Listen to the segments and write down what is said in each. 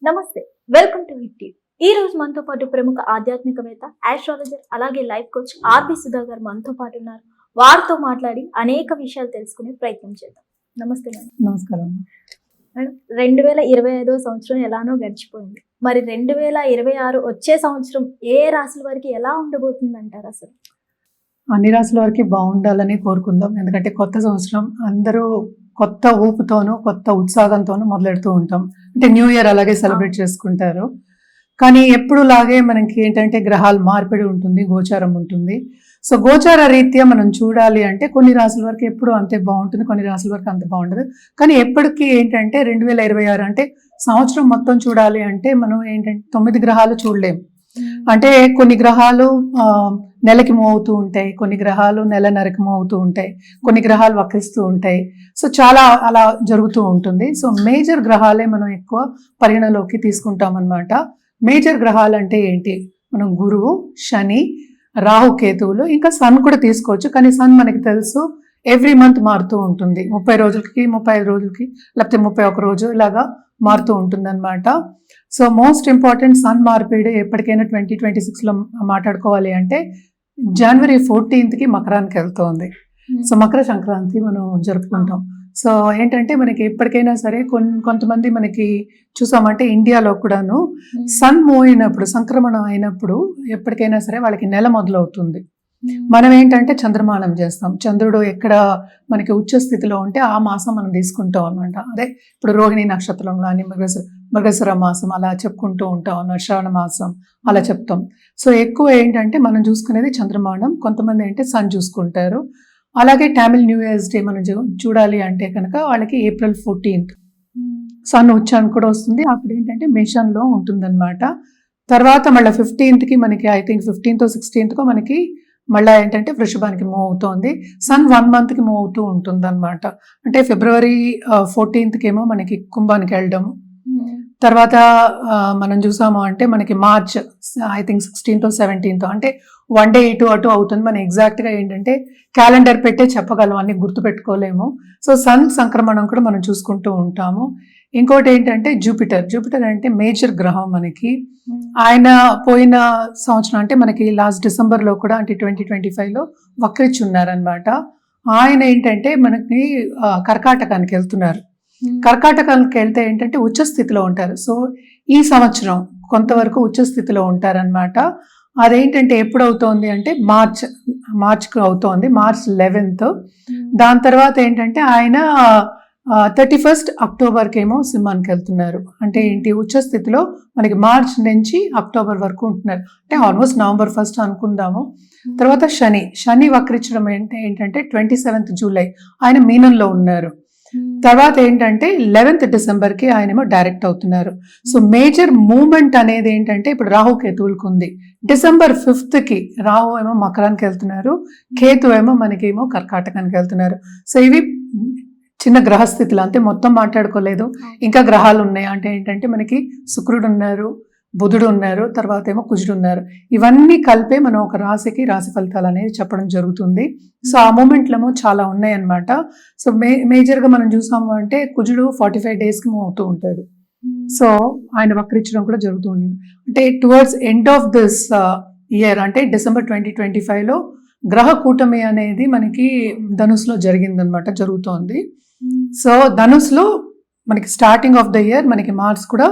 నమస్తే, welcome to hit TV. ఈ రోజు మనతో పాటు ప్రముఖ ఆధ్యాత్మికవేత్త, ఆస్ట్రాలజర్, అలాగే లైఫ్ కోచ్ ఆర్బి సుధా గారు మనతో పాటు ఉన్నారు. వారితో మాట్లాడి అనేక విషయాలు తెలుసుకునే ప్రయత్నం చేద్దాం. నమస్తే మేడం. నమస్కారం. మేడం, 2025 సంవత్సరం ఎలానో గడిచిపోయింది. మరి 2026 వచ్చే సంవత్సరం ఏ రాశుల వారికి ఎలా ఉండబోతుంది అంటారు? అసలు అన్ని రాసుల వారికి బాగుండాలని కోరుకుందాం. ఎందుకంటే కొత్త సంవత్సరం అందరూ కొత్త ఊపుతోనూ కొత్త ఉత్సాహంతోనూ మొదలెడుతూ ఉంటాం. అంటే న్యూ ఇయర్ అలాగే సెలబ్రేట్ చేసుకుంటారు. కానీ ఎప్పుడు లాగే మనకి ఏంటంటే గ్రహాల మార్పిడి ఉంటుంది, గోచారం ఉంటుంది. సో గోచార రీత్యా మనం చూడాలి అంటే కొన్ని రాసుల వరకు ఎప్పుడు అంతే బాగుంటుంది, కొన్ని రాసుల వరకు అంత బాగుండదు. కానీ ఎప్పటికీ ఏంటంటే 2026 అంటే సంవత్సరం మొత్తం చూడాలి అంటే మనం ఏంటంటే 9 గ్రహాలు చూడలేము. అంటే కొన్ని గ్రహాలు నెలకి మూవ్ అవుతూ ఉంటాయి, కొన్ని గ్రహాలు నెలన్నరకి మూవ్ అవుతూ ఉంటాయి, కొన్ని గ్రహాలు వక్రిస్తూ ఉంటాయి. సో చాలా అలా జరుగుతూ ఉంటుంది. సో మేజర్ గ్రహాలే మనం ఎక్కువ పరిగణలోకి తీసుకుంటాం అన్నమాట. మేజర్ గ్రహాలు అంటే ఏంటి? మనం గురువు, శని, రాహు, కేతువులు, ఇంకా సన్ కూడా తీసుకోవచ్చు. కానీ సన్ మనకి తెలుసు ఎవ్రీ మంత్ మారుతూ ఉంటుంది. 30 రోజులకి, 35 రోజులకి, లేకపోతే 31 రోజు ఇలాగా మారుతూ ఉంటుంది అనమాట. సో మోస్ట్ ఇంపార్టెంట్ సన్ మార్పిడి ఎప్పటికైనా 2026లో మాట్లాడుకోవాలి అంటే జనవరి 14కి మకరానికి వెళ్తుంది. సో మకర సంక్రాంతి మనం జరుపుకుంటాం. సో ఏంటంటే మనకి ఎప్పటికైనా సరే కొంతమంది మనకి చూసామంటే ఇండియాలో కూడాను సన్ మూవ్ అయినప్పుడు, సంక్రమణం అయినప్పుడు ఎప్పటికైనా సరే వాళ్ళకి నెల మొదలవుతుంది. మనం ఏంటంటే చంద్రమానం చేస్తాం. చంద్రుడు ఎక్కడ మనకి ఉచ్చ స్థితిలో ఉంటే ఆ మాసం మనం తీసుకుంటాం అనమాట. అదే ఇప్పుడు రోహిణి నక్షత్రం కానీ మృగశిర మాసం అలా చెప్పుకుంటూ ఉంటాం అన్నమాట. శ్రావణ మాసం అలా చెప్తాం. సో ఎక్కువ ఏంటంటే మనం చూసుకునేది చంద్రమానం. కొంతమంది ఏంటంటే సన్ చూసుకుంటారు. అలాగే టామిల్ న్యూ ఇయర్స్ డే మనం చూడాలి అంటే కనుక వాళ్ళకి ఏప్రిల్ 14th సన్ ఉచ్చానికి కూడా వస్తుంది. అప్పుడు ఏంటంటే మేషంలో ఉంటుందన్నమాట. తర్వాత మళ్ళీ 15కి మనకి ఐ థింక్ 15th 16th మనకి మళ్ళీ ఏంటంటే వృషభానికి మూవ్ అవుతోంది. సన్ 1 monthకి మూవ్ అవుతూ ఉంటుంది అనమాట. అంటే ఫిబ్రవరి 14th ఏమో మనకి కుంభానికి వెళ్ళడం. తర్వాత మనం చూసాము అంటే మనకి March I think 16th 17th అంటే 1 day ఇటు అటు అవుతుంది. మనం ఎగ్జాక్ట్గా ఏంటంటే క్యాలెండర్ పెట్టే చెప్పగలం, అన్ని గుర్తుపెట్టుకోలేము. సో సన్ సంక్రమణం కూడా మనం చూసుకుంటూ ఉంటాము. ఇంకోటి ఏంటంటే జూపిటర్ అంటే మేజర్ గ్రహం మనకి. ఆయన పోయిన సంవత్సరం అంటే మనకి లాస్ట్ డిసెంబర్లో కూడా అంటే 2025లో వక్రించి ఉన్నారనమాట. ఆయన ఏంటంటే మనకి కర్కాటకానికి వెళ్తున్నారు. కర్కాటకానికి వెళ్తే ఏంటంటే ఉచ్చస్థితిలో ఉంటారు. సో ఈ సంవత్సరం కొంతవరకు ఉచ్చస్థితిలో ఉంటారనమాట. అదేంటంటే ఎప్పుడు అవుతోంది అంటే మార్చ్కి అవుతోంది, March 11th. దాని తర్వాత ఏంటంటే ఆయన 31st అక్టోబర్కి ఏమో సింహానికి వెళ్తున్నారు. అంటే ఏంటి ఉచ్చస్థితిలో మనకి మార్చ్ నుంచి అక్టోబర్ వరకు ఉంటున్నారు. అంటే ఆల్మోస్ట్ నవంబర్ 1st అనుకుందాము. తర్వాత శని వక్రించడం ఏంటంటే 27th జూలై ఆయన మీనంలో ఉన్నారు. తర్వాత ఏంటంటే 11th డిసెంబర్కి ఆయనేమో డైరెక్ట్ అవుతున్నారు. సో మేజర్ మూమెంట్ అనేది ఏంటంటే ఇప్పుడు రాహు కేతువులకు ఉంది. డిసెంబర్ 5th రాహు ఏమో మకరానికి వెళ్తున్నారు, కేతు ఏమో మనకేమో కర్కాటకానికి వెళ్తున్నారు. సో ఇవి చిన్న గ్రహస్థితులు, అంతే, మొత్తం మాట్లాడుకోలేదు. ఇంకా గ్రహాలు ఉన్నాయి. అంటే ఏంటంటే మనకి శుక్రుడు ఉన్నారు, బుధుడు ఉన్నారు, తర్వాత ఏమో కుజుడు ఉన్నారు. ఇవన్నీ కలిపే మనం ఒక రాశికి రాశి ఫలితాలు అనేది చెప్పడం జరుగుతుంది. సో ఆ మూమెంట్లేమో చాలా ఉన్నాయి అన్నమాట. సో మేజర్గా మనం చూసాము అంటే కుజుడు 45 daysకి మూవ్ అవుతూ ఉంటాడు. సో ఆయన వక్రించడం కూడా జరుగుతుంది. అంటే towards end of this year అంటే డిసెంబర్ 2025లో గ్రహ కూటమి అనేది మనకి ధనుసులో జరిగిందనమాట, జరుగుతోంది. సో ధనుసులో మనకి స్టార్టింగ్ ఆఫ్ ద ఇయర్ మనకి మార్స్ కూడా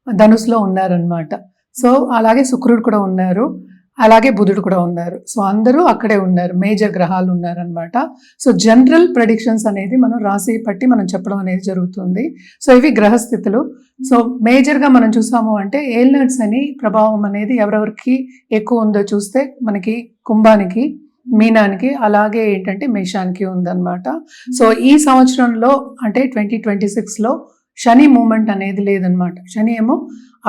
ధనుసులో ఉన్నారనమాట. సో అలాగే శుక్రుడు కూడా ఉన్నారు, అలాగే బుధుడు కూడా ఉన్నారు. సో అందరూ అక్కడే ఉన్నారు, మేజర్ గ్రహాలు ఉన్నారనమాట. సో జనరల్ ప్రెడిక్షన్స్ అనేది మనం రాశి పట్టి మనం చెప్పడం అనేది జరుగుతుంది. సో ఇవి గ్రహస్థితులు. సో మేజర్గా మనం చూసాము అంటే ఏల్నట్స్ అని ప్రభావం అనేది ఎవరెవరికి ఎక్కువ ఉందో చూస్తే మనకి కుంభానికి, మీనానికి, అలాగే ఏంటంటే మేషానికి ఉందన్నమాట. సో ఈ సంవత్సరంలో అంటే 2026లో శని మూమెంట్ అనేది లేదనమాట. శని ఏమో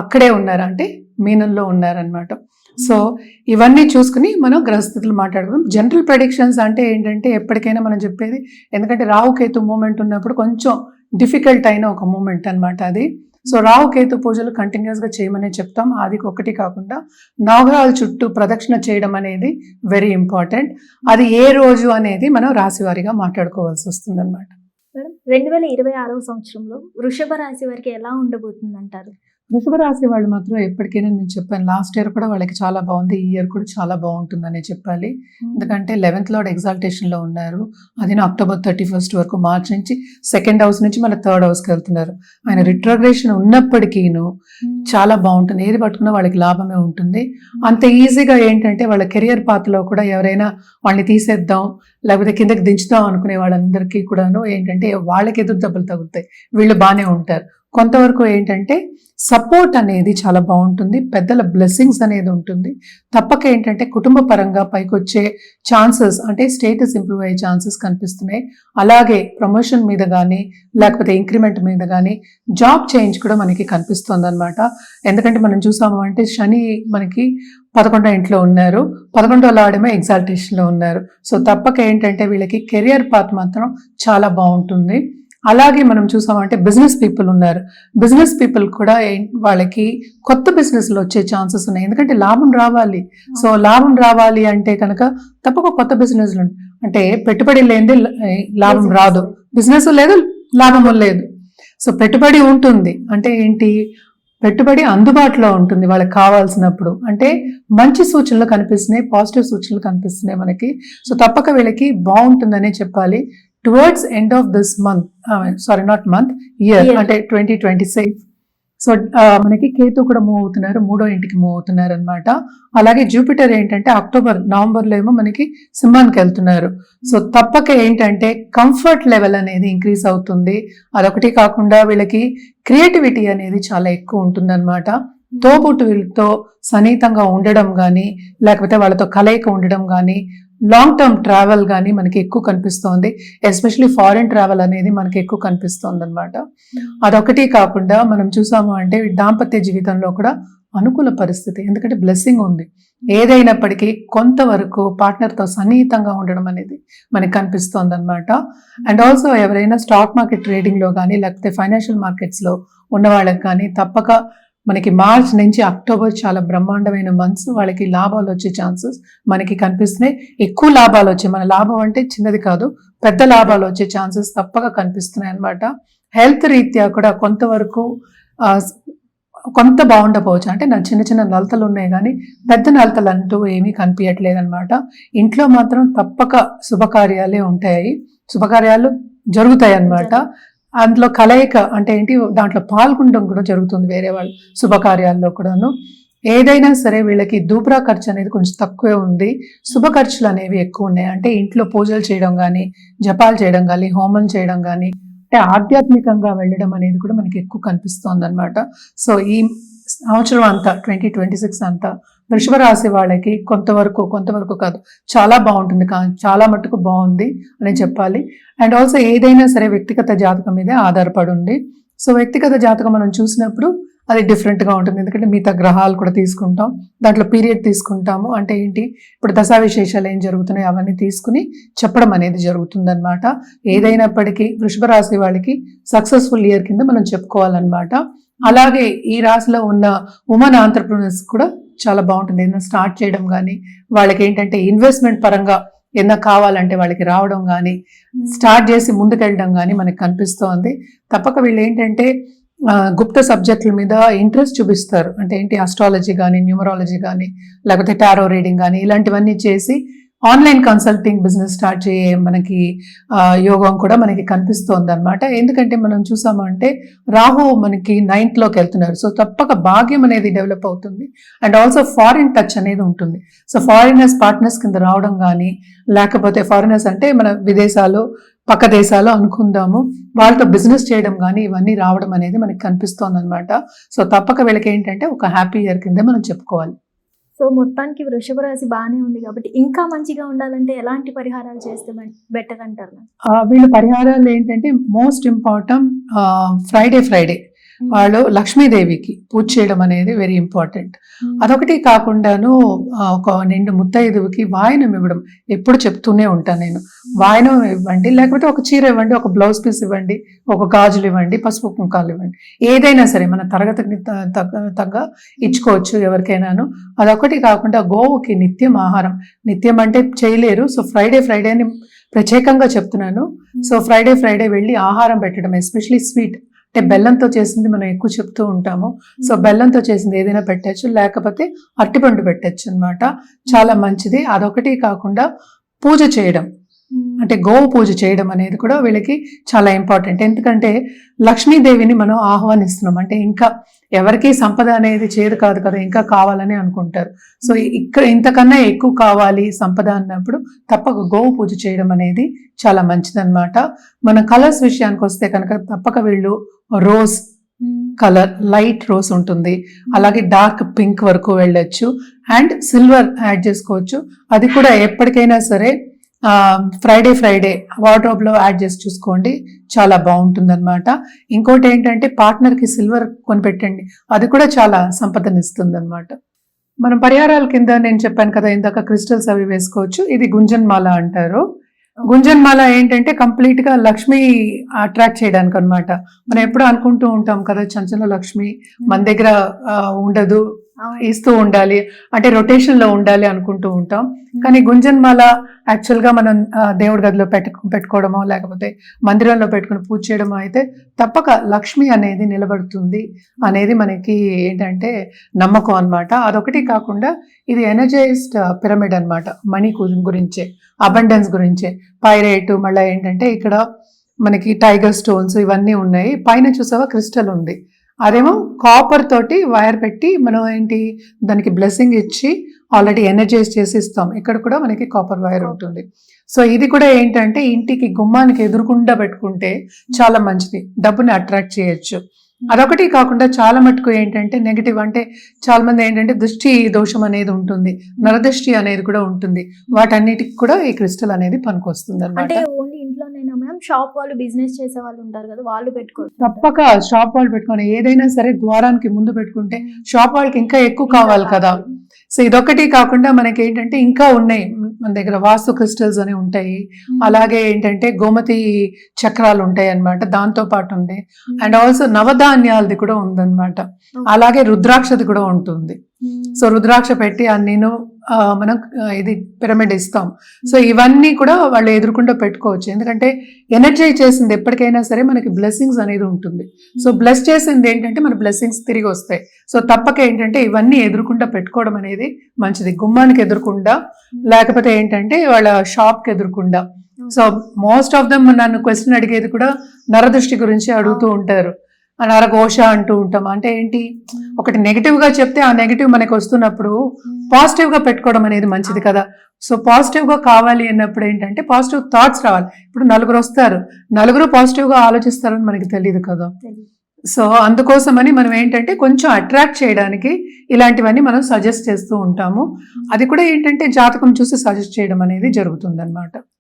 అక్కడే ఉన్నారు, అంటే మీనంలో ఉన్నారనమాట. సో ఇవన్నీ చూసుకుని మనం గ్రహస్థితులు మాట్లాడుకుందాం. జనరల్ ప్రెడిక్షన్స్ అంటే ఏంటంటే ఎప్పటికైనా మనం చెప్పేది, ఎందుకంటే రాహుకేతు మూమెంట్ ఉన్నప్పుడు కొంచెం డిఫికల్ట్ అయిన ఒక మూమెంట్ అనమాట అది. సో రాహుకేతు పూజలు కంటిన్యూస్గా చేయమనే చెప్తాం. అది ఒకటి కాకుండా నవగ్రహాల చుట్టూ ప్రదక్షిణ చేయడం అనేది వెరీ ఇంపార్టెంట్. అది ఏ రోజు అనేది మనం రాశివారీగా మాట్లాడుకోవాల్సి వస్తుంది అనమాట. మేడం, 2026 సంవత్సరంలో వృషభ రాశి వారికి ఎలా ఉండబోతుంది అంటారు? వృషభ రాశి వాళ్ళు మాత్రం ఎప్పటికైనా నేను చెప్పాను, లాస్ట్ ఇయర్ కూడా వాళ్ళకి చాలా బాగుంది, ఈ ఇయర్ కూడా చాలా బాగుంటుందనే చెప్పాలి. ఎందుకంటే 11th లార్డ్ ఎగ్జాల్టేషన్ లో ఉన్నారు. అది అక్టోబర్ 31st వరకు, మార్చ్ నుంచి 2nd హౌస్ నుంచి మన 3rd హౌస్ కి వెళ్తున్నారు. ఆయన రిట్రోగ్రేషన్ ఉన్నప్పటికీను చాలా బాగుంటుంది, ఏది పట్టుకున్నా వాళ్ళకి లాభమే ఉంటుంది. అంత ఈజీగా ఏంటంటే వాళ్ళ కెరియర్ పాత్ లో కూడా ఎవరైనా వాళ్ళని తీసేద్దాం లేకపోతే కిందకి దించుదాం అనుకునే వాళ్ళందరికీ కూడాను ఏంటంటే వాళ్ళకి ఎదురు దెబ్బలు తగులుతాయి, వీళ్ళు బాగానే ఉంటారు. కొంతవరకు ఏంటంటే సపోర్ట్ అనేది చాలా బాగుంటుంది, పెద్దల బ్లెస్సింగ్స్ అనేది ఉంటుంది. తప్పక ఏంటంటే కుటుంబ పరంగా పైకి వచ్చే ఛాన్సెస్, అంటే స్టేటస్ ఇంప్రూవ్ అయ్యే ఛాన్సెస్ కనిపిస్తున్నాయి. అలాగే ప్రమోషన్ మీద కానీ లేకపోతే ఇంక్రిమెంట్ మీద కానీ జాబ్ చేంజ్ కూడా మనకి కనిపిస్తుంది అనమాట. ఎందుకంటే మనం చూసాము అంటే శని మనకి 11వ ఇంట్లో ఉన్నారు, 11వ లార్డేమో ఎగ్జాల్టేషన్ లో ఉన్నారు. సో తప్పక ఏంటంటే వీళ్ళకి కెరియర్ పాత్ మాత్రం చాలా బాగుంటుంది. అలాగే మనం చూసామంటే బిజినెస్ పీపుల్ ఉన్నారు, బిజినెస్ పీపుల్ కూడా వాళ్ళకి కొత్త బిజినెస్లు వచ్చే ఛాన్సెస్ ఉన్నాయి. ఎందుకంటే లాభం రావాలి, సో లాభం రావాలి అంటే కనుక తప్పక కొత్త బిజినెస్లు, అంటే పెట్టుబడి లేనిది లాభం రాదు, బిజినెస్ లేదు లాభము లేదు. సో పెట్టుబడి ఉంటుంది అంటే ఏంటి, పెట్టుబడి అందుబాటులో ఉంటుంది వాళ్ళకి కావాల్సినప్పుడు. అంటే మంచి సూచనలు కనిపిస్తున్నాయి, పాజిటివ్ సూచనలు కనిపిస్తున్నాయి మనకి. సో తప్పక వీళ్ళకి బాగుంటుందనే చెప్పాలి. Towards end of this month, year అంటే 2026. సో మనకి కేతు కూడా మూవ్ అవుతున్నారు, 3వ ఇంటికి మూవ్ అవుతున్నారు అనమాట. అలాగే జూపిటర్ ఏంటంటే నవంబర్లో ఏమో మనకి సింహానికి వెళ్తున్నారు. సో తప్పక ఏంటంటే కంఫర్ట్ లెవెల్ అనేది ఇంక్రీజ్ అవుతుంది. అదొకటి కాకుండా వీళ్ళకి క్రియేటివిటీ అనేది చాలా ఎక్కువ ఉంటుంది అనమాట. తోబుట్టువులతో సన్నిహితంగా ఉండడం కానీ లేకపోతే వాళ్ళతో కలయిక ఉండడం కానీ, లాంగ్ టర్మ్ ట్రావెల్ కానీ మనకి ఎక్కువ కనిపిస్తోంది. ఎస్పెషలీ ఫారిన్ ట్రావెల్ అనేది మనకి ఎక్కువ కనిపిస్తోంది అనమాట. అదొకటి కాకుండా మనం చూసాము అంటే దాంపత్య జీవితంలో కూడా అనుకూల పరిస్థితి, ఎందుకంటే బ్లెస్సింగ్ ఉంది. ఏదైనప్పటికీ కొంతవరకు పార్ట్నర్తో సన్నిహితంగా ఉండడం అనేది మనకి కనిపిస్తోంది అనమాట. అండ్ ఆల్సో ఎవరైనా స్టాక్ మార్కెట్ ట్రేడింగ్లో కానీ లేకపోతే ఫైనాన్షియల్ మార్కెట్స్లో ఉన్న వాళ్ళకి కానీ తప్పక మనకి మార్చ్ నుంచి అక్టోబర్ చాలా బ్రహ్మాండమైన మంత్స్, వాళ్ళకి లాభాలు వచ్చే ఛాన్సెస్ మనకి కనిపిస్తున్నాయి. ఎక్కువ లాభాలు వచ్చే, మన లాభం అంటే చిన్నది కాదు, పెద్ద లాభాలు వచ్చే ఛాన్సెస్ తప్పక కనిపిస్తున్నాయి అనమాట. హెల్త్ రీత్యా కూడా కొంతవరకు కొంత బాగుండకపోవచ్చు, అంటే నా చిన్న చిన్న నలతలు ఉన్నాయి కానీ పెద్ద నలతలు అంటూ ఏమీ కనిపించట్లేదు అనమాట. ఇంట్లో మాత్రం తప్పక శుభకార్యాలే ఉంటాయి, శుభకార్యాలు జరుగుతాయి అన్నమాట. అందులో కలయిక అంటే ఏంటి, దాంట్లో పాల్గొనడం కూడా జరుగుతుంది వేరే వాళ్ళ శుభకార్యాల్లో కూడాను. ఏదైనా సరే వీళ్ళకి దూబ్రా ఖర్చు అనేది కొంచెం తక్కువే ఉంది, శుభ ఖర్చులు అనేవి ఎక్కువ ఉన్నాయి. అంటే ఇంట్లో పూజలు చేయడం కానీ, జపాలు చేయడం కానీ, హోమం చేయడం కానీ, అంటే ఆధ్యాత్మికంగా వెళ్ళడం అనేది కూడా మనకి ఎక్కువ కనిపిస్తోంది అనమాట. సో ఈ సంవత్సరం అంతా 2026 అంతా వృషభ రాశి వాళ్ళకి కొంతవరకు కాదు చాలా బాగుంటుంది, చాలా మట్టుకు బాగుంది అని చెప్పాలి. అండ్ ఆల్సో ఏదైనా సరే వ్యక్తిగత జాతకం మీదే ఆధారపడి ఉంది. సో వ్యక్తిగత జాతకం మనం చూసినప్పుడు అది డిఫరెంట్గా ఉంటుంది, ఎందుకంటే మిగతా గ్రహాలు కూడా తీసుకుంటాం, దాంట్లో పీరియడ్ తీసుకుంటాము. అంటే ఏంటి, ఇప్పుడు దశా విశేషాలు ఏం జరుగుతున్నాయి అవన్నీ తీసుకుని చెప్పడం అనేది జరుగుతుందన్నమాట. ఏదైనప్పటికీ వృషభ రాశి వాళ్ళకి సక్సెస్ఫుల్ ఇయర్ కింద మనం చెప్పుకోవాలన్నమాట. అలాగే ఈ రాశిలో ఉన్న ఉమెన్ ఆంటర్ప్రినర్స్ కూడా చాలా బాగుంటుంది. ఏదైనా స్టార్ట్ చేయడం కానీ, వాళ్ళకి ఏంటంటే ఇన్వెస్ట్మెంట్ పరంగా ఏదైనా కావాలంటే వాళ్ళకి రావడం కానీ, స్టార్ట్ చేసి ముందుకెళ్ళడం కానీ మనకి కనిపిస్తోంది. తప్పక వీళ్ళు ఏంటంటే గుప్త సబ్జెక్టుల మీద ఇంట్రెస్ట్ చూపిస్తారు. అంటే ఏంటి, ఆస్ట్రాలజీ కానీ, న్యూమరాలజీ కానీ, లేకపోతే టారో రీడింగ్ కానీ ఇలాంటివన్నీ చేసి ఆన్లైన్ కన్సల్టింగ్ బిజినెస్ స్టార్ట్ చేయ మనకి యోగం కూడా మనకి కనిపిస్తోంది అనమాట. ఎందుకంటే మనం చూసామంటే రాహు మనకి 9th లోకి వెళ్తున్నారు. సో తప్పక భాగ్యం అనేది డెవలప్ అవుతుంది. అండ్ ఆల్సో ఫారిన్ టచ్ అనేది ఉంటుంది. సో ఫారినర్స్ పార్ట్నర్స్ కింద రావడం కానీ, లేకపోతే ఫారినర్స్ అంటే మన విదేశాలు పక్క దేశాలు అనుకుందాము, వాళ్ళతో బిజినెస్ చేయడం కానీ ఇవన్నీ రావడం అనేది మనకి కనిపిస్తోంది అనమాట. సో తప్పక వీళ్ళకి ఏంటంటే ఒక హ్యాపీ ఇయర్ కింద మనం చెప్పుకోవాలి. సో మొత్తానికి వృషభ రాశి బాగానే ఉంది కాబట్టి ఇంకా మంచిగా ఉండాలంటే ఎలాంటి పరిహారాలు చేస్తే బెటర్ అంటారు? వీళ్ళ పరిహారాలు ఏంటంటే మోస్ట్ ఇంపార్టెంట్ ఫ్రైడే వాళ్ళు లక్ష్మీదేవికి పూజ చేయడం అనేది వెరీ ఇంపార్టెంట్. అదొకటి కాకుండాను ఒక నిండు ముత్తైదువుకి వాయనం ఇవ్వడం ఎప్పుడు చెప్తూనే ఉంటాను నేను. వాయనం ఇవ్వండి, లేకపోతే ఒక చీర ఇవ్వండి, ఒక బ్లౌజ్ పీస్ ఇవ్వండి, ఒక గాజులు ఇవ్వండి, పసుపు కుంకాలు ఇవ్వండి, ఏదైనా సరే మన తరగతికి తగ్గ ఇచ్చుకోవచ్చు ఎవరికైనాను. అదొకటి కాకుండా గోవుకి నిత్యం ఆహారం, నిత్యం అంటే చేయలేరు, సో ఫ్రైడే అని ప్రత్యేకంగా చెప్తున్నాను. సో ఫ్రైడే వెళ్ళి ఆహారం పెట్టడం, ఎస్పెషలీ స్వీట్ అంటే బెల్లంతో చేసింది మనం ఎక్కువ చెప్తూ ఉంటాము. సో బెల్లంతో చేసింది ఏదైనా పెట్టచ్చు, లేకపోతే అరటిపండు పెట్టచ్చు అన్నమాట. చాలా మంచిది. అదొకటి కాకుండా పూజ చేయడం, అంటే గోవు పూజ చేయడం అనేది కూడా వీళ్ళకి చాలా ఇంపార్టెంట్. ఎందుకంటే లక్ష్మీదేవిని మనం ఆహ్వానిస్తున్నాం, అంటే ఇంకా ఎవరికి సంపద అనేది చేదు కాదు కదా, ఇంకా కావాలని అనుకుంటారు. సో ఇక్కడ ఇంతకన్నా ఎక్కువ కావాలి సంపద అన్నప్పుడు తప్పక గోవు పూజ చేయడం అనేది చాలా మంచిదన్నమాట. మన కలర్స్ విషయానికి వస్తే కనుక తప్పక వీళ్ళు రోజ్ కలర్, లైట్ రోజ్ ఉంటుంది, అలాగే డార్క్ పింక్ వరకు వెళ్ళొచ్చు, అండ్ సిల్వర్ యాడ్ చేసుకోవచ్చు. అది కూడా ఎప్పటికైనా సరే ఫ్రైడే వార్డ్రోబ్ లో యాడ్ చేసి చూసుకోండి, చాలా బాగుంటుంది అనమాట. ఇంకోటి ఏంటంటే పార్ట్నర్ కి సిల్వర్ కొనిపెట్టండి, అది కూడా చాలా సంపదనిస్తుంది అనమాట. మనం పరిహారాల కింద నేను చెప్పాను కదా ఇందాక, క్రిస్టల్స్ అవి వేసుకోవచ్చు. ఇది గుంజన్ మాల అంటారు. గుంజన్ మాల ఏంటంటే కంప్లీట్ గా లక్ష్మి అట్రాక్ట్ చేయడానికి అనమాట. మనం ఎప్పుడు అనుకుంటూ ఉంటాం కదా చంచల లక్ష్మి మన దగ్గర ఉండదు, ఇస్తూ ఉండాలి, అంటే రొటేషన్ లో ఉండాలి అనుకుంటూ ఉంటాం. కానీ గుంజన్ మాల యాక్చువల్ గా మనం దేవుడి గదిలో పెట్టుకోవడమో లేకపోతే మందిరంలో పెట్టుకుని పూజ చేయడమో అయితే తప్పక లక్ష్మి అనేది నిలబడుతుంది అనేది మనకి ఏంటంటే నమ్మకం అన్నమాట. అదొకటి కాకుండా ఇది ఎనర్జైజ్డ్ పిరమిడ్ అన్నమాట. మనీ గురించే, అబండెన్స్ గురించే. పైరేట్ మళ్ళీ ఏంటంటే ఇక్కడ మనకి టైగర్ స్టోన్స్ ఇవన్నీ ఉన్నాయి. పైన చూసావా క్రిస్టల్ ఉంది, అదేమో కాపర్ తోటి వైర్ పెట్టి మనం ఏంటి దానికి బ్లెస్సింగ్ ఇచ్చి ఆల్రెడీ ఎనర్జైజ్ చేసి ఇస్తాం. ఇక్కడ కూడా మనకి కాపర్ వైర్ ఉంటుంది. సో ఇది కూడా ఏంటంటే ఇంటికి గుమ్మానికి ఎదురుకుండా పెట్టుకుంటే చాలా మంచిది, డబ్బుని అట్రాక్ట్ చేయొచ్చు. అదొకటి కాకుండా చాలా మటుకు ఏంటంటే నెగిటివ్, అంటే చాలా మంది ఏంటంటే దృష్టి దోషం అనేది ఉంటుంది, నరదృష్టి అనేది కూడా ఉంటుంది. వాటన్నిటికి కూడా ఈ క్రిస్టల్ అనేది పనికొస్తుంది అంటే అన్నమాట. ఓన్లీ ఇంట్లోనైనా మ్యామ్, షాప్ వాళ్ళు బిజినెస్ చేసే వాళ్ళు ఉంటారు కదా, వాళ్ళు పెట్టుకోవచ్చు. తప్పక షాప్ వాళ్ళు పెట్టుకోండి. ఏదైనా సరే ద్వారానికి ముందు పెట్టుకుంటే షాప్ వాళ్ళకి ఇంకా ఎక్కువ కావాలి కదా. సో ఇదొకటి కాకుండా మనకి ఏంటంటే ఇంకా ఉన్నాయి మన దగ్గర, వాస్తు క్రిస్టల్స్ అని ఉంటాయి, అలాగే ఏంటంటే గోమతి చక్రాలు ఉంటాయి అన్నమాట, దాంతో పాటు ఉంది. అండ్ ఆల్సో నవధాన్యాలది కూడా ఉందన్నమాట, అలాగే రుద్రాక్షది కూడా ఉంటుంది. సో రుద్రాక్ష పెట్టి నేను మనం ఇది పిరమిడ్ ఇస్తాం. సో ఇవన్నీ కూడా వాళ్ళు ఎదురుకుండా పెట్టుకోవచ్చు, ఎందుకంటే ఎనర్జైజ్ చేసింది ఎప్పటికైనా సరే మనకి బ్లెస్సింగ్స్ అనేది ఉంటుంది. సో బ్లెస్ చేసింది ఏంటంటే మన బ్లెస్సింగ్స్ తిరిగి వస్తాయి. సో తప్పక ఏంటంటే ఇవన్నీ ఎదురుకుండా పెట్టుకోవడం అనేది మంచిది, గుమ్మానికి ఎదురుకుండా, లేకపోతే ఏంటంటే వాళ్ళ షాప్కి ఎదురుకుండా. సో మోస్ట్ ఆఫ్ దమ్ నన్ను క్వశ్చన్ అడిగేది కూడా నరదృష్టి గురించి అడుగుతూ ఉంటారు. నరఘోష అంటూ ఉంటాం. అంటే ఏంటి, ఒకటి నెగిటివ్ గా చెప్తే ఆ నెగిటివ్ మనకి వస్తున్నప్పుడు పాజిటివ్ గా పెట్టుకోవడం అనేది మంచిది కదా. సో పాజిటివ్ గా కావాలి అన్నప్పుడు ఏంటంటే పాజిటివ్ థాట్స్ రావాలి. ఇప్పుడు నలుగురు వస్తారు, నలుగురు పాజిటివ్ గా ఆలోచిస్తారని మనకి తెలియదు కదా. సో అందుకోసమని మనం ఏంటంటే కొంచెం అట్రాక్ట్ చేయడానికి ఇలాంటివన్నీ మనం సజెస్ట్ చేస్తూ ఉంటాము. అది కూడా ఏంటంటే జాతకం చూసి సజెస్ట్ చేయడం అనేది జరుగుతుంది అన్నమాట.